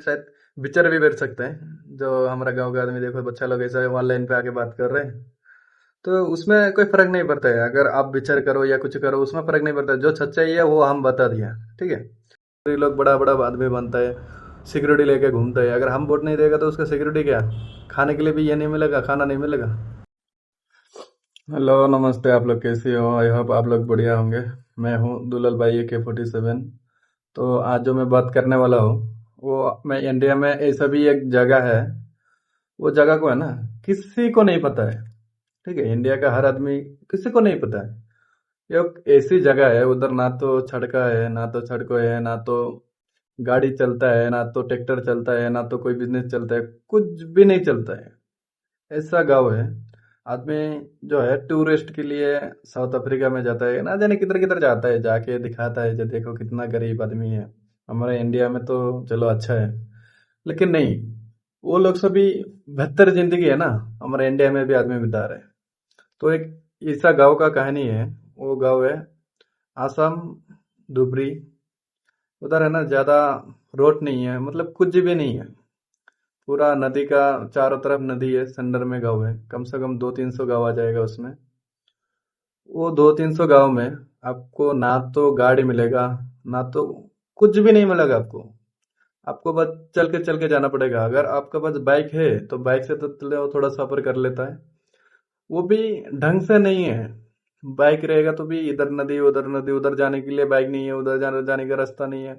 शायद विचार भी कर सकते हैं। जो हमारा गांव का आदमी देखो, बच्चा लोग ऐसा ऑनलाइन पे आके बात कर रहे हैं, तो उसमें कोई फर्क नहीं पड़ता है। अगर आप विचार करो या कुछ करो, उसमें फर्क नहीं पड़ता। जो सच्चाई है वो हम बता दिया, ठीक है। ये लोग बड़ा बड़ा आदमी बनता है, सिक्योरिटी लेके घूमता है। अगर हम वोट नहीं देगा तो उसका सिक्योरिटी क्या? खाने के लिए भी ये नहीं मिलेगा, खाना नहीं मिलेगा। हेलो, नमस्ते। आप लोग कैसे हो? आई होप आप लोग बढ़िया होंगे। मैं हूँ दुलाल भाई AK-47। तो आज जो मैं बात करने वाला हूँ, वो मैं इंडिया में ऐसा भी एक जगह है, वो जगह को है ना, किसी को नहीं पता है। ठीक है, इंडिया का हर आदमी, किसी को नहीं पता है। ये एक ऐसी जगह है, उधर ना तो सड़का है, ना तो सड़कों है, ना तो गाड़ी चलता है, ना तो ट्रैक्टर चलता है, ना तो कोई बिजनेस चलता है, कुछ भी नहीं चलता है। ऐसा गांव है। आदमी जो है टूरिस्ट के लिए साउथ अफ्रीका में जाता है, ना जाने किधर किधर जाता है, जाके दिखाता है जो देखो कितना गरीब आदमी है। हमारे इंडिया में तो चलो अच्छा है, लेकिन नहीं, वो लोग सभी बेहतर जिंदगी है ना, हमारे इंडिया में भी आदमी बिता रहे हैं। तो एक ऐसा गांव का कहानी है। वो गांव है आसाम, धुबरी। उधर है ना, ज्यादा रोड नहीं है, मतलब कुछ भी नहीं है। पूरा नदी का चारों तरफ नदी है, सेंटर में गांव है। कम से कम 200-300 गांव आ जाएगा उसमें। वो 200-300 गांव में आपको ना तो गाड़ी मिलेगा, ना तो कुछ भी नहीं मिलेगा आपको। आपको बस चल के जाना पड़ेगा। अगर आपका पास बाइक है तो बाइक से तो चलो थोड़ा सफर कर लेता है, वो भी ढंग से नहीं है। बाइक रहेगा तो भी इधर नदी उधर नदी, उधर जाने के लिए बाइक नहीं है, उधर जाने का रास्ता नहीं है।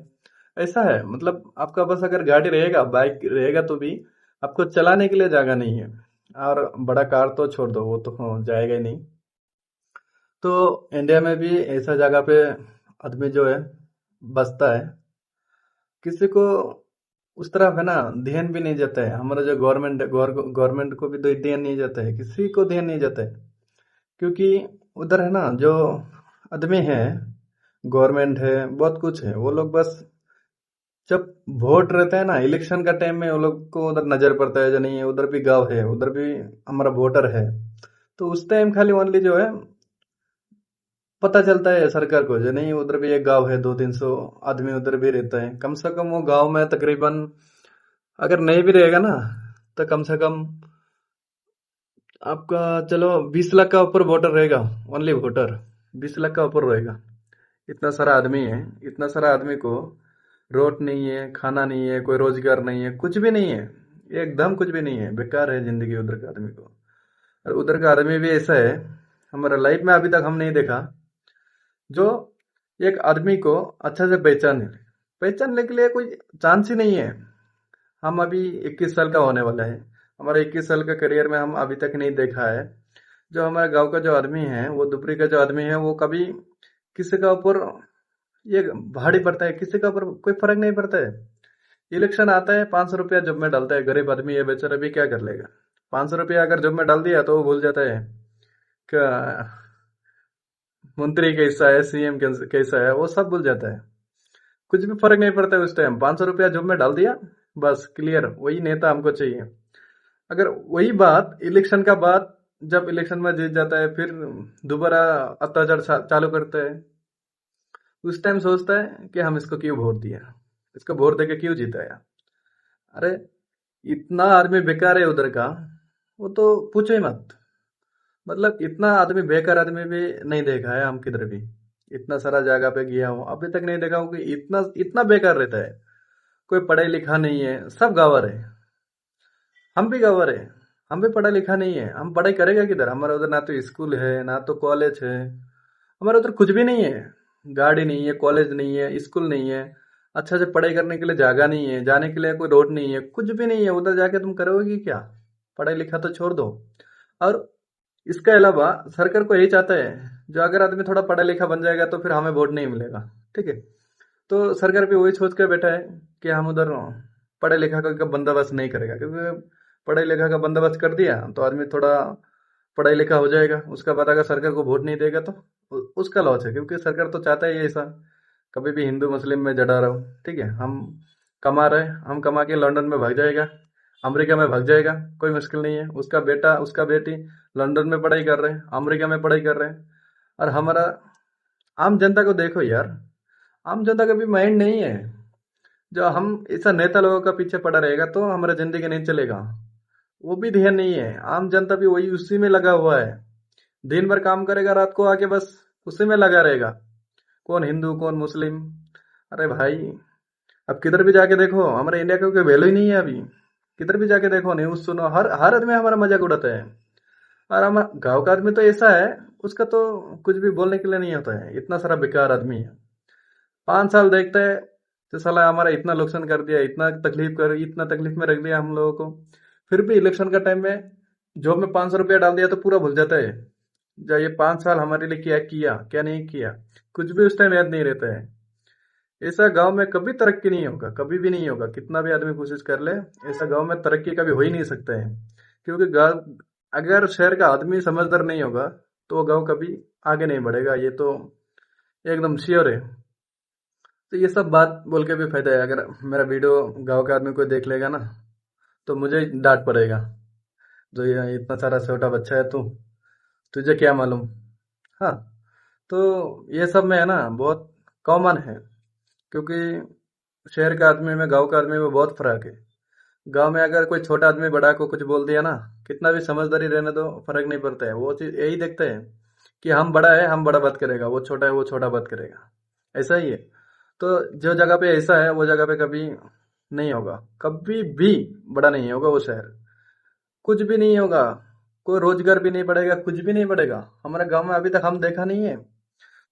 ऐसा है, मतलब आपका पास अगर गाड़ी रहेगा, बाइक रहेगा, तो भी आपको चलाने के लिए जगह नहीं है। और बड़ा कार तो छोड़ दो, वो तो जाएगा ही नहीं। तो इंडिया में भी ऐसा जगह पे आदमी जो है बसता है। किसी को उस तरफ है ना ध्यान भी नहीं जाता है। हमारा जो गवर्नमेंट को भी तो ध्यान नहीं जाता है, किसी को ध्यान नहीं जाता है। क्योंकि उधर है ना जो आदमी है, गवर्नमेंट है, बहुत कुछ है। वो लोग बस जब वोट रहता है ना, इलेक्शन का टाइम में, वो लोग को उधर नजर पड़ता है जो नहीं है, उधर भी गांव है, उधर भी हमारा वोटर है। तो उस टाइम खाली ओनली जो है पता चलता है सरकार को जो नहीं, उधर भी एक गांव है, 200-300 आदमी उधर भी रहता है। कम से कम वो गांव में तकरीबन, अगर नहीं भी रहेगा ना, तो कम से कम आपका चलो 20 लाख का ऊपर वोटर रहेगा। ओनली वोटर 20 लाख का ऊपर रहेगा। इतना सारा आदमी है। इतना सारा आदमी को रोड नहीं है, खाना नहीं है, कोई रोजगार नहीं है, कुछ भी नहीं है। एकदम कुछ भी नहीं है, बेकार है जिंदगी उधर का आदमी को। और उधर का आदमी भी ऐसा है, हमारा लाइफ में अभी तक हम नहीं देखा, जो एक आदमी को अच्छा से पहचानने के लिए कोई चांस ही नहीं है। हम अभी 21 साल का होने वाला है। हमारे 21 साल का करियर में हम अभी तक नहीं देखा है, जो हमारे गांव का जो आदमी है, वो दुबरी का जो आदमी है, वो कभी किसी का ऊपर ये भारी पड़ता है, किसी का ऊपर कोई फर्क नहीं पड़ता है। इलेक्शन आता है, 500 रुपया जब में डालता है। गरीब आदमी है बेचारा, भी क्या कर लेगा? 500 रुपया अगर जब में डाल दिया तो वो भूल जाता है क्या मंत्री कैसा है, CM कैसा है, वो सब भूल जाता है। कुछ भी फर्क नहीं पड़ता है उस टाइम। 500 रुपया जब में डाल दिया, बस क्लियर, वही नेता हमको चाहिए। अगर वही बात इलेक्शन का बाद, जब इलेक्शन में जीत जाता है, फिर दोबारा अत्याचार चालू करता है। उस टाइम सोचता है कि हम इसको क्यों वोट दिया, इसको वोट देके क्यों जिताया। अरे इतना आदमी बेकार है उधर का, वो तो पूछो ही मत। मतलब इतना आदमी बेकार आदमी भी नहीं देखा है हम किधर भी। इतना सारा जगह पे गया हूँ, अभी तक नहीं देखा हूँ कि इतना इतना बेकार रहता है। कोई पढ़ाई लिखा नहीं है, सब गंवार है। हम भी गंवार है, हम भी पढ़ा लिखा नहीं है। हम पढ़ाई करेगा किधर? हमारे उधर ना तो स्कूल है, ना तो कॉलेज है। हमारे उधर कुछ भी नहीं है। गाड़ी नहीं है, कॉलेज नहीं है, स्कूल नहीं है। अच्छा से पढ़ाई करने के लिए जगह नहीं है, जाने के लिए कोई रोड नहीं है, कुछ भी नहीं है। उधर जाके तुम करोगे क्या? पढ़ाई लिखा तो छोड़ दो। और इसके अलावा सरकार को यही चाहता है, जो अगर आदमी थोड़ा पढ़ा लिखा बन जाएगा तो फिर हमें वोट नहीं मिलेगा। ठीक है, तो सरकार भी वही सोच कर बैठा है कि हम उधर पढ़े लिखा का बंदोबस्त नहीं करेगा। क्योंकि पढ़े लिखा का बंदोबस्त कर दिया तो आदमी थोड़ा पढ़ा लिखा हो जाएगा। उसका बाद अगर सरकार को वोट नहीं देगा तो उसका लॉस है, क्योंकि सरकार तो चाहता है ऐसा, कभी भी हिंदू मुस्लिम में जड़ा रहो। ठीक है, हम कमा रहे, हम कमा के लंदन में भाग जाएगा, अमेरिका में भाग जाएगा, कोई मुश्किल नहीं है। उसका बेटा उसका बेटी लंदन में पढ़ाई कर रहे हैं, अमेरिका में पढ़ाई कर रहे हैं। और हमारा आम जनता को देखो यार, आम जनता का भी माइंड नहीं है। जो हम ऐसा नेता लोगों का पीछे पड़ा रहेगा तो हमारा जिंदगी नहीं चलेगा। वो भी ध्यान नहीं है, आम जनता भी वही उसी में लगा हुआ है। दिन भर काम करेगा, रात को आके बस उसी में लगा रहेगा। कौन हिंदू कौन मुस्लिम। अरे भाई, अब किधर भी जाके देखो हमारे इंडिया का कोई वैल्यू ही नहीं है अभी। किधर भी जाके देखो, न्यूज सुनो, हर हर आदमी हमारा मजाक उड़ाता है। और हम गांव का आदमी तो ऐसा है, उसका तो कुछ भी बोलने के लिए नहीं होता है, इतना सारा बेकार आदमी है। 5 साल देखते हैं तो साला हमारा इतना नुकसान कर दिया, इतना तकलीफ में रख दिया हम लोगों को। फिर भी इलेक्शन का टाइम में जॉब में 500 रुपया डाल दिया तो पूरा भूल जाता है। जो ये 5 साल हमारे लिए क्या किया क्या नहीं किया, कुछ भी उस टाइम याद नहीं रहता है। ऐसा गांव में कभी तरक्की नहीं होगा, कभी भी नहीं होगा, कितना भी आदमी कोशिश कर ले। ऐसा गांव में तरक्की कभी हो ही नहीं सकता है। क्योंकि गांव, अगर शहर का आदमी समझदार नहीं होगा तो वो गांव कभी आगे नहीं बढ़ेगा, ये तो एकदम श्योर है। तो ये सब बात बोल के भी फायदा है, अगर मेरा वीडियो गांव का आदमी कोई देख लेगा ना तो मुझे डांट पड़ेगा। जो ये इतना सारा छोटा बच्चा है तू, तुझे क्या मालूम। हाँ, तो ये सब में है ना बहुत कॉमन है। क्योंकि शहर का आदमी में गांव का आदमी में बहुत फर्क है। गांव में अगर कोई छोटा आदमी बड़ा को कुछ बोल दिया ना, कितना भी समझदारी रहने दो फर्क नहीं पड़ता है। वो चीज यही देखते हैं कि हम बड़ा है, हम बड़ा बात करेगा, वो छोटा है वो छोटा बात करेगा। ऐसा ही है। तो जो जगह पे ऐसा है वो जगह पे कभी नहीं होगा, कभी भी बड़ा नहीं होगा वो शहर। कुछ भी नहीं होगा, कोई रोजगार भी नहीं बढ़ेगा, कुछ भी नहीं बढ़ेगा। हमारे गांव में अभी तक हम देखा नहीं है।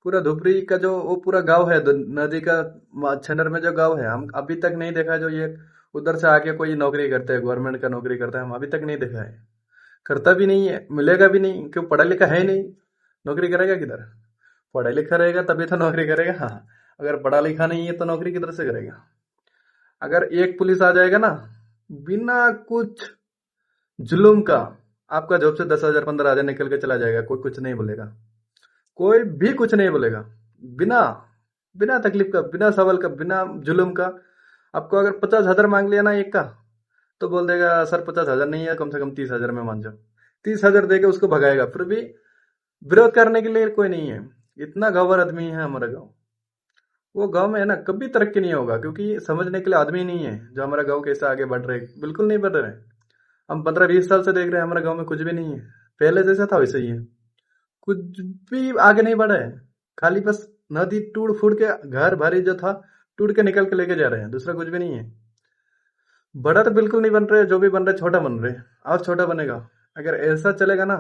पूरा धुपरी का जो वो पूरा गांव है, नदी का छनर में जो गांव है, हम अभी तक नहीं देखा जो ये उधर से आके कोई नौकरी करते हैं, गवर्नमेंट का नौकरी करता है, हम अभी तक नहीं देखा है। करता भी नहीं है, मिलेगा भी नहीं, क्यों, पढ़ा लिखा है नहीं। नौकरी करेगा किधर। पढ़ा लिखा रहेगा तभी तो नौकरी करेगा। हाँ, अगर पढ़ा लिखा नहीं है तो नौकरी किधर से करेगा। अगर एक पुलिस आ जाएगा ना, बिना कुछ जुल्म का, आपका जॉब से 10,000 15,000 निकल के चला जाएगा, कोई कुछ नहीं बोलेगा। कोई भी कुछ नहीं बोलेगा। बिना बिना तकलीफ का, बिना सवाल का, बिना जुल्म का। आपको अगर 50,000 मांग लिया ना एक का, तो बोल देगा सर 50,000 नहीं है, कम से कम 30,000 में मान जाओ। 30,000 देके उसको भगाएगा, फिर भी विरोध करने के लिए कोई नहीं है। इतना गंवार आदमी है हमारा गाँव। वो गांव में है ना कभी तरक्की नहीं होगा, क्योंकि समझने के लिए आदमी नहीं है जो हमारा गांव कैसे आगे बढ़ रहे, बिल्कुल नहीं बढ़ रहे। हम 15-20 साल से देख रहे हैं हमारे गांव में कुछ भी नहीं है। पहले जैसा था वैसे ही है, कुछ भी आगे नहीं बढ़ा है। खाली बस नदी टूट फूट के घर भारी जो था टूट के निकल के लेके जा रहे हैं, दूसरा कुछ भी नहीं है। बड़ा तो बिल्कुल नहीं बन रहे, जो भी बन रहे छोटा बन रहे, और छोटा बनेगा। अगर ऐसा चलेगा ना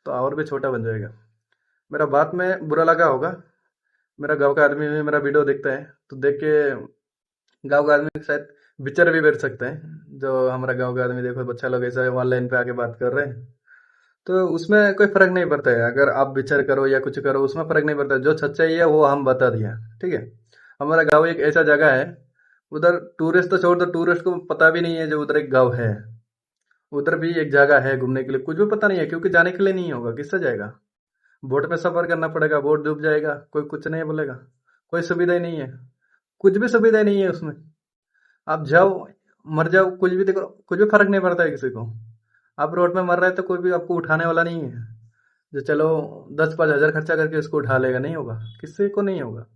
तो और भी छोटा बन जाएगा। मेरा बात में बुरा लगा होगा, मेरा गांव का आदमी भी मेरा वीडियो देखता है तो देख के गांव का आदमी शायद विचार भी बैठ सकते हैं। जो हमारा गांव का आदमी देखो बच्चा लोग ऐसा ऑनलाइन पे आके बात कर रहे हैं, तो उसमें कोई फर्क नहीं पड़ता है। अगर आप विचार करो या कुछ करो उसमें फर्क नहीं पड़ता है। जो सच्चाई है वो हम बता दिया, ठीक है। हमारा गांव एक ऐसा जगह है, उधर टूरिस्ट तो छोड़ दो, टूरिस्ट को पता भी नहीं है जो उधर एक गांव है। उधर भी एक जगह है घूमने के लिए, कुछ भी पता नहीं है, क्योंकि जाने के लिए नहीं होगा, किससे जाएगा। बोट में सफर करना पड़ेगा, बोट डूब जाएगा, कोई कुछ नहीं बोलेगा। कोई सुविधा ही नहीं है, कुछ भी सुविधा ही नहीं है उसमें। आप जाओ, मर जाओ, कुछ भी देखो, कुछ भी फर्क नहीं पड़ता है किसी को। आप रोड में मर रहे हैं तो कोई भी आपको उठाने वाला नहीं है जो चलो 10-5 हजार खर्चा करके इसको उठा लेगा, नहीं होगा, किसी को नहीं होगा।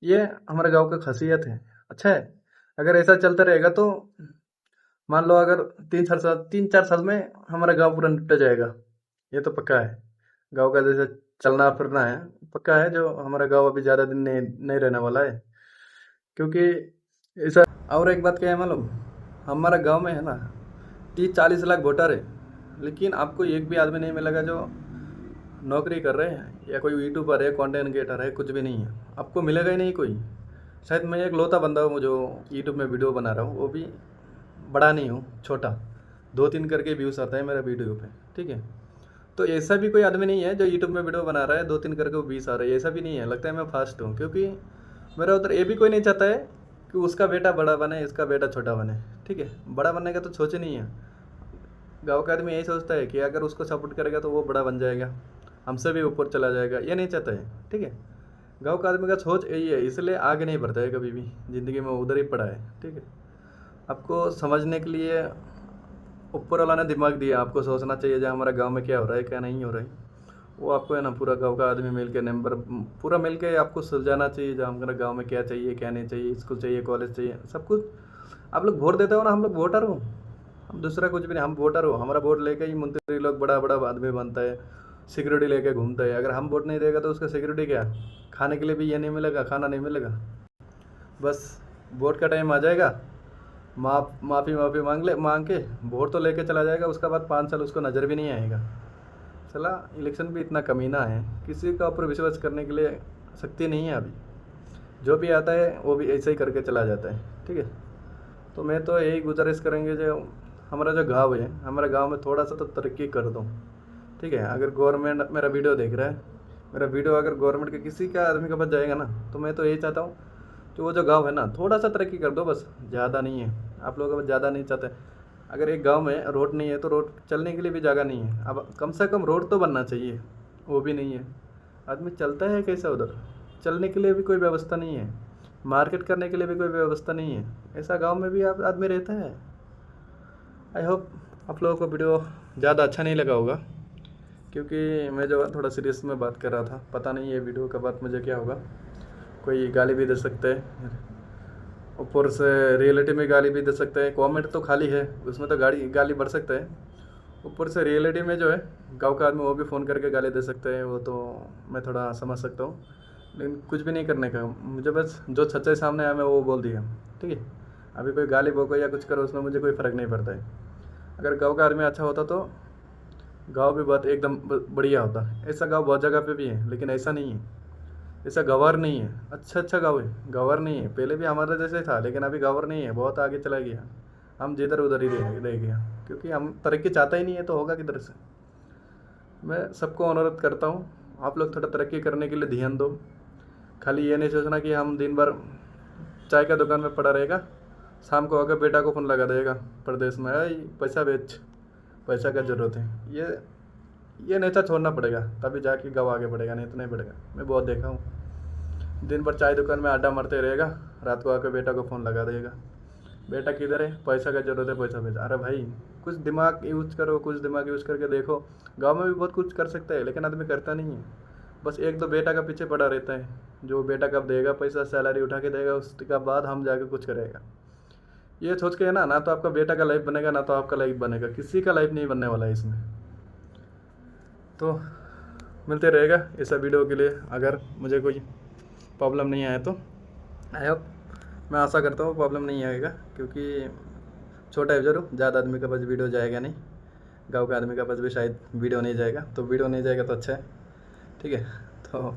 ये हमारे गांव का खासियत है, अच्छा है। अगर ऐसा चलता रहेगा तो मान लो अगर 3-4 साल में हमारा गांव पूरा निपट जाएगा, ये तो पक्का है। गांव का जैसे चलना फिरना है पक्का है, जो हमारा गांव अभी ज्यादा दिन नहीं रहने वाला है। क्योंकि ऐसा, और एक बात क्या है मालूम, हमारा गांव में है ना 30-40 लाख वोटर है, लेकिन आपको एक भी आदमी नहीं मिलेगा जो नौकरी कर रहे हैं या कोई यूट्यूबर है, कंटेंट क्रिएटर है, कुछ भी नहीं है। आपको मिलेगा ही नहीं कोई। शायद मैं एक लौता बंदा हूँ जो यूट्यूब में वीडियो बना रहा हूँ, वो भी बड़ा नहीं हूँ, छोटा। 2-3 करके व्यूज़ आता है मेरा वीडियो पे, ठीक है। तो ऐसा भी कोई आदमी नहीं है जो यूट्यूब में वीडियो बना रहा है 2-3 करके वो 20 आ रहा है, ऐसा भी नहीं है। लगता है मैं फास्ट हूँ, क्योंकि मेरा उधर ये भी कोई नहीं चाहता है कि उसका बेटा बड़ा बने, इसका बेटा छोटा बने, ठीक है। बड़ा बनने का तो सोच ही नहीं है। गाँव का आदमी यही सोचता है कि अगर उसको सपोर्ट करेगा तो वो बड़ा बन जाएगा, हमसे भी ऊपर चला जाएगा, ये नहीं चाहता है, ठीक है। गाँव का आदमी का सोच यही है, इसलिए आगे नहीं बढ़ता है कभी भी ज़िंदगी में, उधर ही पड़ा है, ठीक है। आपको समझने के लिए ऊपर वाला ने दिमाग दिया, आपको सोचना चाहिए जो हमारा गांव में क्या हो रहा है क्या नहीं हो रहा है। वो आपको है ना पूरा गांव का आदमी मिल के नंबर पूरा मिल के आपको सुलझाना चाहिए, जो हमारे गांव में क्या चाहिए क्या नहीं चाहिए, स्कूल चाहिए कॉलेज चाहिए सब कुछ। आप लोग वोट देते हो ना, हम लोग वोटर हो, हम दूसरा कुछ भी नहीं, हम वोटर हो। हमारा वोट लेके ही मंत्री लोग बड़ा बड़ा आदमी बनता है, सिक्योरिटी लेके घूमता है। अगर हम वोट नहीं देगा तो उसका सिक्योरिटी क्या, खाने के लिए भी ये नहीं मिलेगा, खाना नहीं मिलेगा। बस वोट का टाइम आ जाएगा, माफ़ी माफ़ी मांग के वोट तो लेके चला जाएगा, उसका बाद 5 साल उसको नज़र भी नहीं आएगा। चला इलेक्शन भी इतना कमीना है, किसी का ऊपर विश्वास करने के लिए शक्ति नहीं है अभी। जो भी आता है वो भी ऐसे ही करके चला जाता है। ठीक है, तो मैं तो यही गुजारिश करेंगे जो हमारा जो गांव है, हमारे गांव में थोड़ा सा तो तरक्की कर दो। ठीक है, अगर गवर्नमेंट मेरा वीडियो देख रहा है, मेरा वीडियो अगर गवर्नमेंट के किसी का आदमी के पास जाएगा ना, तो मैं तो यही चाहता हूँ कि वो जो गांव है ना थोड़ा सा तरक्की कर दो, बस ज़्यादा नहीं है। आप लोग अब ज़्यादा नहीं चाहते। अगर एक गांव में रोड नहीं है तो रोड चलने के लिए भी जगह नहीं है, अब कम से कम रोड तो बनना चाहिए, वो भी नहीं है। आदमी चलता है कैसे उधर, चलने के लिए भी कोई व्यवस्था नहीं है, मार्केट करने के लिए भी कोई व्यवस्था नहीं है। ऐसा गांव में भी आप आदमी रहता है। आई होप आप लोगों को वीडियो ज़्यादा अच्छा नहीं लगा होगा, क्योंकि मैं जो थोड़ा सीरियस में बात कर रहा था। पता नहीं ये वीडियो का बात मुझे क्या होगा, कोई गाली भी दे सकते हैं, ऊपर से रियलिटी में गाली भी दे सकते हैं। कमेंट तो खाली है, उसमें तो गाली बढ़ सकता है, ऊपर से रियलिटी में जो है गांव का आदमी वो भी फ़ोन करके गाली दे सकते हैं। वो तो मैं थोड़ा समझ सकता हूँ, लेकिन कुछ भी नहीं करने का मुझे, बस जो सच्चाई सामने आया मैं वो बोल दिया। ठीक है, अभी कोई गाली बोको या कुछ करो उसमें मुझे कोई फ़र्क नहीं पड़ता है। अगर गांव का आदमी अच्छा होता तो गांव भी बहुत एकदम बढ़िया होता। ऐसा गांव बहुत जगह पे भी है, लेकिन ऐसा नहीं है, ऐसा गंवार नहीं है। अच्छा गाँव है, गंवार नहीं है। पहले भी हमारे जैसे था, लेकिन अभी गंवार नहीं है, बहुत आगे चला गया। हम जिधर उधर ही रह गया, क्योंकि हम तरक्की चाहता ही नहीं है, तो होगा किधर से। मैं सबको अनुरोध करता हूँ, आप लोग थोड़ा तरक्की करने के लिए ध्यान दो। खाली ये नहीं सोचना कि हम दिन भर चाय का दुकान में पड़ा रहेगा, शाम को आकर बेटा को फ़ोन लगा देगा प्रदेश में, अरे पैसा बेच, पैसा का ज़रूरत है। ये नेता छोड़ना पड़ेगा, तभी जाके गाँव आगे बढ़ेगा, नहीं तो नहीं बढ़ेगा। मैं बहुत देखा हूँ, दिन भर चाय दुकान में अड्डा मारते रहेगा, रात को आकर बेटा को फ़ोन लगा देगा, बेटा किधर है, पैसा का ज़रूरत है, पैसा भेज। अरे भाई कुछ दिमाग यूज करो, कुछ दिमाग यूज करके देखो। गांव में भी बहुत कुछ कर सकते हैं, लेकिन आदमी करता नहीं है। बस एक दो बेटा का पीछे पड़ा रहता है, जो बेटा कब देगा पैसा, सैलरी उठा के देगा, उसके बाद हम जाके कुछ करेगा। ये सोच के है ना, ना तो आपका बेटा का लाइफ बनेगा, ना तो आपका लाइफ बनेगा, किसी का लाइफ नहीं बनने वाला है इसमें। तो मिलते रहेगा ऐसा वीडियो के लिए, अगर मुझे कोई प्रॉब्लम नहीं आया तो। आई होप, मैं आशा करता हूँ प्रॉब्लम नहीं आएगा, क्योंकि छोटा है ज़रूर, ज़्यादा आदमी के पास वीडियो जाएगा नहीं, गांव के आदमी के पास भी शायद वीडियो नहीं जाएगा, तो वीडियो नहीं जाएगा तो अच्छा है। ठीक है, तो